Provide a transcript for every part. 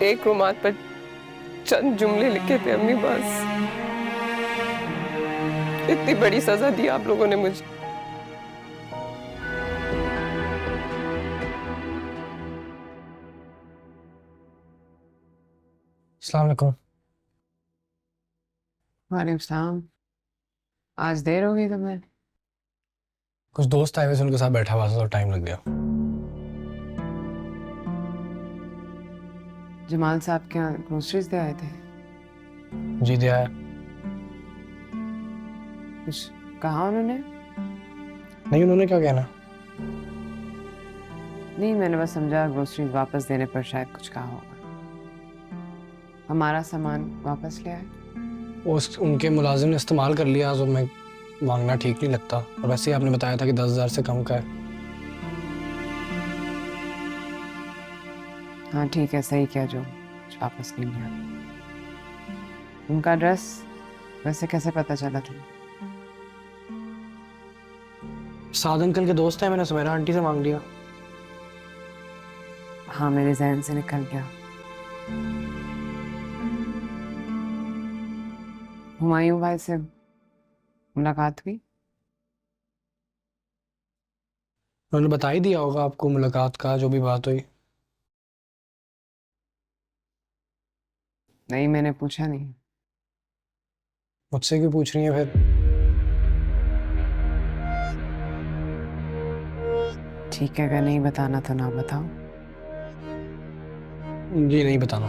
एक रुमाल पर चंद जुमले लिखे थे अम्मी, बस। इतनी बड़ी सजा दी आप लोगों ने मुझे। अस्सलाम वालेकुम। वालेकुम सलाम। आज देर हो गई तुम्हें? कुछ दोस्त आए हुए थे, उनके साथ बैठा हुआ था तो टाइम लग गया। जमाल साहब के यहाँ ग्रोसरीज दे आए थे? जी दिया है। कुछ कहा उन्होंने? नहीं, उन्होंने क्या कहना। नहीं, मैंने बस समझा ग्रोसरीज वापस देने पर शायद कुछ कहा होगा। हमारा सामान वापस ले आए। उनके मुलाजिम ने इस्तेमाल कर लिया तो मैं मांगना ठीक नहीं लगता, और वैसे ही आपने बताया था कि 10,000 से कम का है। हाँ ठीक है, सही किया, जो कुछ वापस नहीं लिया। उनका एड्रेस वैसे कैसे पता चला तुम्हें? साद अंकल के दोस्त हैं, मैंने सुमेरा आंटी से मांग लिया। हाँ, मेरे जहन से निकल गया। हुमायूं भाई से मुलाकात हुई? उन्होंने बता ही दिया होगा आपको मुलाकात का, जो भी बात हुई। नहीं, मैंने पूछा नहीं। मुझसे क्यों पूछ रही हैं फिर? ठीक है, अगर नहीं बताना तो ना बताओ। जी नहीं बताना।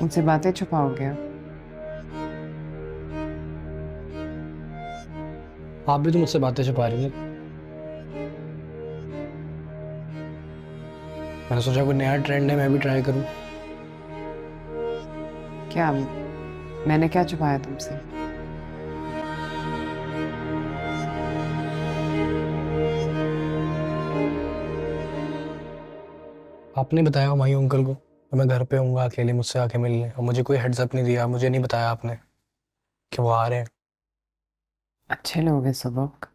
मुझसे बातें छुपाओगे अब? आप भी तो मुझसे बातें छुपा रही हैं। मैंने सोचा कोई नया ट्रेंड है, मैं भी ट्राई करूं। क्या? मैंने क्या छुपाया तुमसे? आपने बताया हुमायूं अंकल को तो मैं घर पे हूँगा अकेले, मुझसे आके मिलने, और मुझे कोई हेड्स अप नहीं दिया, मुझे नहीं बताया आपने कि वो आ रहे हैं। अच्छे लोग हैं सब लोग,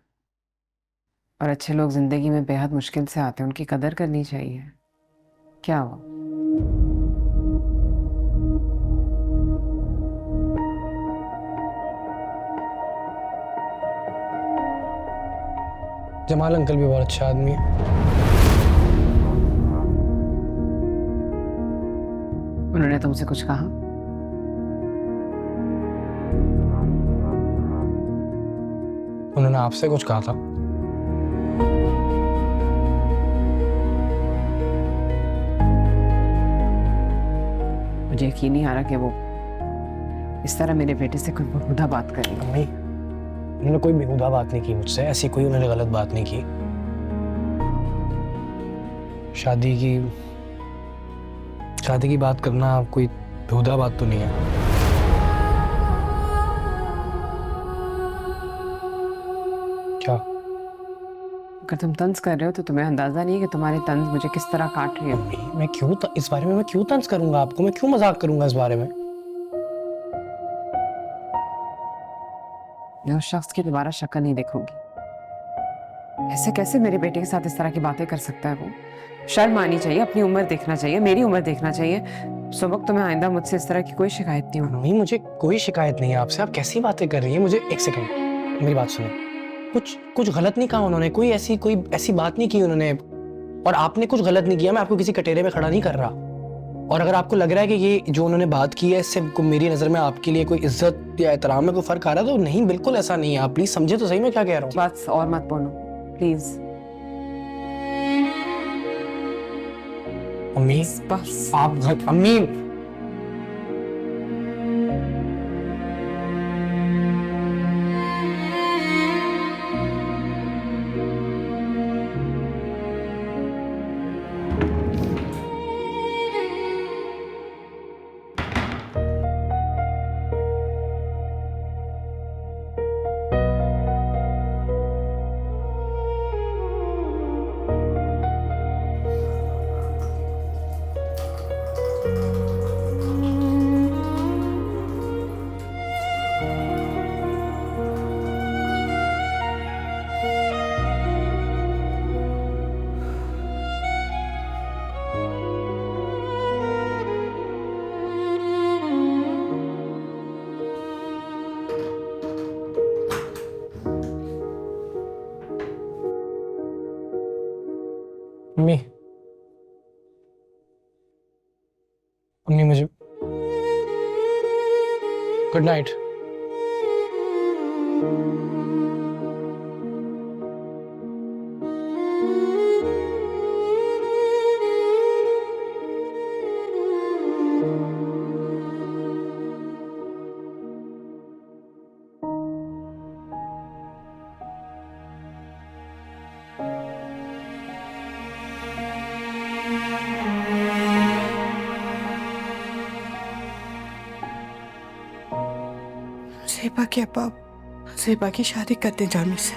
और अच्छे लोग जिंदगी में बेहद मुश्किल से आते हैं, उनकी कदर करनी चाहिए। क्या हुआ? जमाल अंकल भी बहुत अच्छा आदमी है। उन्होंने तुमसे कुछ कहा? उन्होंने आपसे कुछ कहा था? मुझे यकीन नहीं आ रहा कि वो इस तरह मेरे बेटे से कोई बेहुदा बात करेंगे। अम्मी, उन्होंने कोई बेहुदा बात नहीं की मुझसे, ऐसी कोई उन्होंने गलत बात नहीं की। शादी की बात करना कोई बेहुदा बात तो नहीं है। क्या? अगर तुम तंज कर रहे हो तो तुम्हें अंदाजा नहीं है कि तुम्हारी तंज मुझे किस तरह काट रही है। अम्मी, इस बारे में मैं क्यों तंज करूंगा आपको, मैं क्यों मजाक करूंगा इस बारे में? मैं उस शख्स की दोबारा शक्ल नहीं देखूंगी। ऐसे कैसे मेरे बेटे के साथ इस तरह की बातें कर सकता है वो? शर्म आनी चाहिए, अपनी उम्र देखना चाहिए, मेरी उम्र देखना चाहिए। सुबह तुम्हें आइंदा मुझसे इस तरह की कोई शिकायत नहीं होगी। अम्मी, मुझे कोई शिकायत नहीं है आपसे, आप कैसी बातें कर रही हैं? मुझे एक सेकंड, मेरी बात सुनो। कुछ गलत नहीं कहा उन्होंने, कोई ऐसी बात नहीं की उन्होंने, और आपने कुछ गलत नहीं किया। मैं आपको किसी कटेरे में खड़ा नहीं कर रहा, और अगर आपको लग रहा है कि ये जो उन्होंने बात की है इससे मेरी नज़र में आपके लिए कोई इज्जत या एहतराम में कोई फर्क आ रहा है तो नहीं, बिल्कुल ऐसा नहीं है। आप प्लीज समझे तो सही मैं क्या कह रहा हूँ। बस और मत बोलो प्लीज। अम्मी, बस। अम्मी, मम्मी, मम्मी मुझे गुड नाइट। ज़ेबा के अब्बा ज़ेबा की शादी करते जामी से।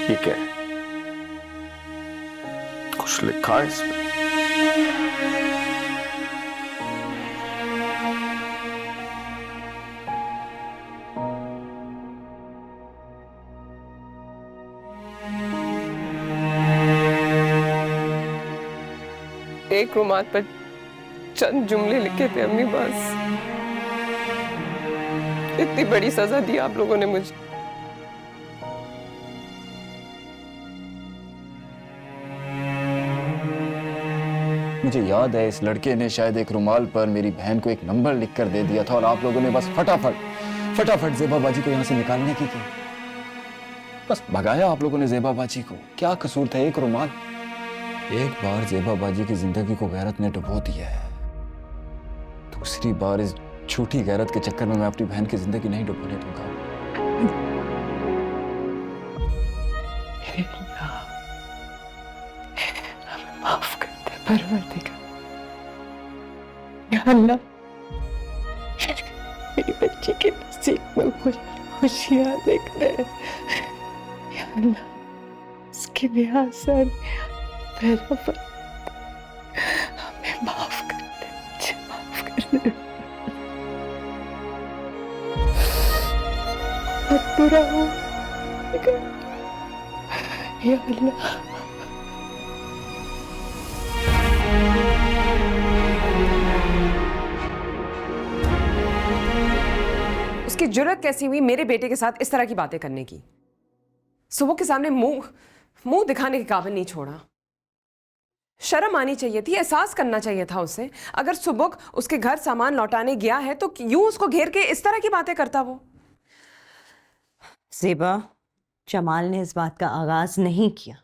ठीक है, कुछ लिखा है इसमें? एक रुमाल पर चंद जुमले लिखे थे अम्मी, बस। इतनी बड़ी सजा दी आप लोगों ने मुझे। मुझे याद है इस लड़के ने शायद एक रुमाल पर मेरी बहन को एक नंबर लिखकर दे दिया था और आप लोगों ने बस फटाफट ज़ेबा बाजी को यहाँ से निकालने की बस भगाया आप लोगों ने ज़ेबा बाजी को। क्या कसूर था एक रुमाल? एक बार ज़ेबा बाजी की जिंदगी को गैरत ने डुबो दिया है, दूसरी बार इस झूठी गैरत के चक्कर में मैं अपनी बहन की जिंदगी नहीं डुबोने दूंगा। माफ कर दे परवरदिगार, या अल्लाह मेरी बच्ची के नसीब में खुशियां देख दे। या अल्लाह उसके भी आसान पैदा पर हमें माफ कर दे, मुझे माफ कर दे। मत बुरा हो या अल्लाह। उसकी जुर्रत कैसी हुई मेरे बेटे के साथ इस तरह की बातें करने की? सुबह के सामने मुंह दिखाने के काबिल नहीं छोड़ा। शर्म आनी चाहिए थी, एहसास करना चाहिए था उसे। अगर सुबह उसके घर सामान लौटाने गया है तो यूं उसको घेर के इस तरह की बातें करता वो। ज़ेबा, जमाल ने इस बात का आगाज नहीं किया।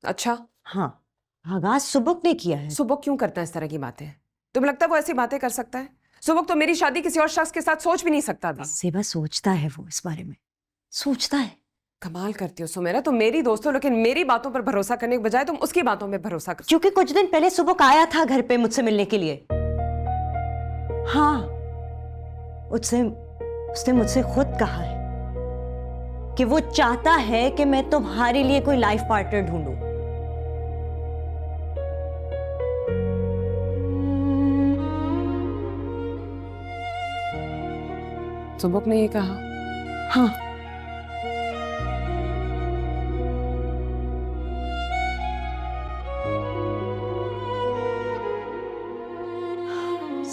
अच्छा, हाँ, आगाज सुबक ने किया है। सुबह क्यों करता है इस तरह की बातें? तुम्हें लगता है वो ऐसी बातें कर सकता है? सुबह तो मेरी शादी किसी और शख्स के साथ सोच भी नहीं सकता था। ज़ेबा सोचता है, वो इस बारे में सोचता है। कमाल करती हो सुमेरा, तुम मेरी दोस्त हो लेकिन मेरी बातों पर भरोसा करने के बजाय तुम उसकी बातों में भरोसा कर। क्योंकि कुछ दिन पहले सुबक आया था घर पे मुझसे मिलने के लिए। हाँ, उसने मुझसे खुद कहा है कि वो चाहता है कि मैं तुम्हारे लिए कोई लाइफ पार्टनर ढूंढूं। सुबह ने ये कहा? हाँ,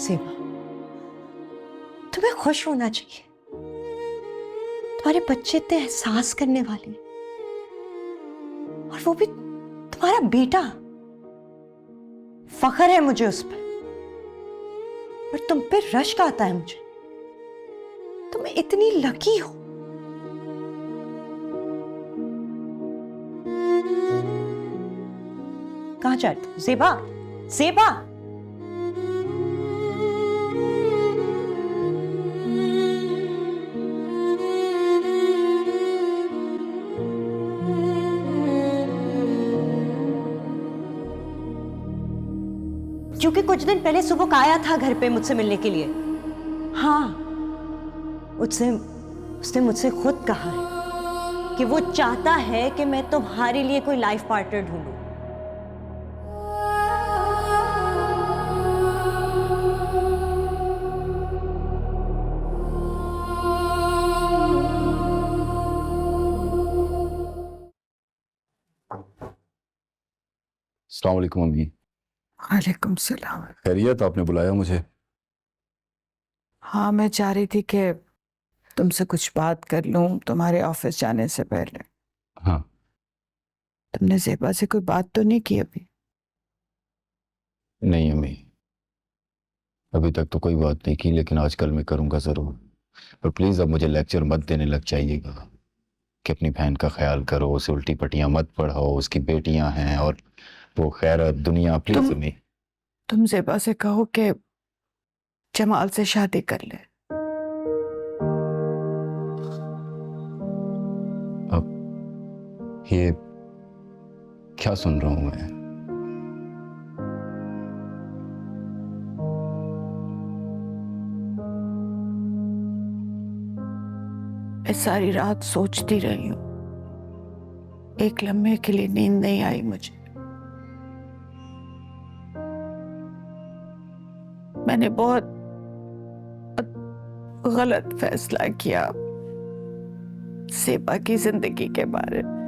ज़ेबा, तुम्हें खुश होना चाहिए। तुम्हारे बच्चे इतने एहसास करने वाले, और वो भी तुम्हारा बेटा। फख्र है मुझे उस पर, और तुम पे रश्क आता है मुझे। तुम इतनी लकी हो। कहां जा रही हो ज़ेबा? ज़ेबा, क्योंकि कुछ दिन पहले सुबह आया था घर पे मुझसे मिलने के लिए। हाँ, उसने मुझसे खुद कहा है कि वो चाहता है कि मैं तुम्हारे लिए कोई लाइफ पार्टनर ढूंढूं। अस्सलाम वालेकुम अम्मी। वालेकुम सलाम। खैरियत? आपने बुलाया मुझे? हाँ, मैं चाह रही थी कि तुमसे कुछ बात कर लूं तुम्हारे ऑफिस जाने से पहले। हाँ, तुमने ज़ेबा से कोई बात तो नहीं की अभी? नहीं अम्मी, अभी तक तो कोई बात नहीं की, लेकिन आजकल मैं करूंगा जरूर। पर प्लीज अब मुझे लेक्चर मत देने लग जाइएगा कि अपनी बहन का ख्याल करो, उसे उल्टी पट्टियां मत पढ़ाओ, उसकी बेटियां हैं और वो खैर दुनिया। प्लीज अम्मी। तुम ज़ेबा से कहो कि जमाल से शादी कर ले। अब ये क्या सुन रहा हूं मैं? मैं सारी रात सोचती रही हूँ, एक लम्हे के लिए नींद नहीं आई मुझे। मैंने बहुत गलत फैसला किया ज़ेबा की जिंदगी के बारे में।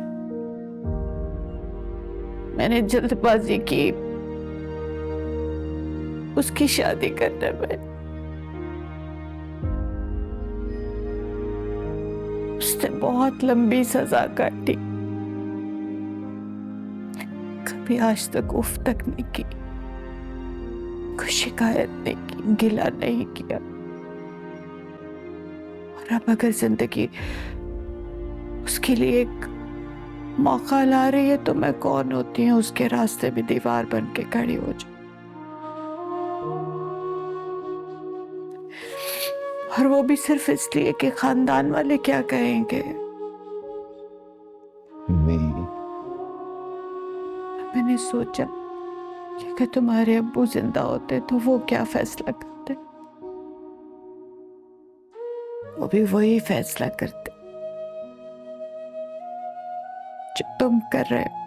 मैंने जल्दबाजी की उसकी शादी करने में। उसने बहुत लंबी सजा काटी, कभी आज तक उफ तक नहीं की, कोई शिकायत नहीं की, गिला नहीं किया। और अब अगर जिंदगी उसके लिए एक मौका ला रही है तो मैं कौन होती हूँ उसके रास्ते में दीवार बन के खड़ी हो जाऊं? और वो भी सिर्फ इसलिए कि खानदान वाले क्या कहेंगे। मैंने सोचा कि अगर तुम्हारे अब्बू जिंदा होते तो वो क्या फैसला करते, वो भी वही फैसला करते जो तुम कर रहे हो।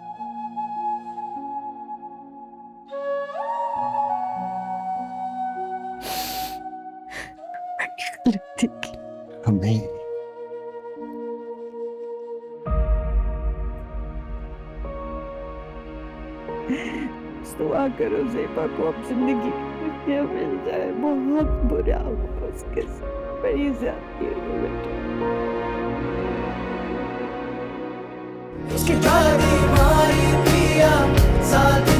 गलती की। अम्मी, दुआ करो ज़ेबा को अब जिंदगी की खुशियां मिल जाए। बहुत बुरा हुआ उसके साथ, बड़ी ज्यादती हुई बेटा। उसकी जानी मारी पिया साथ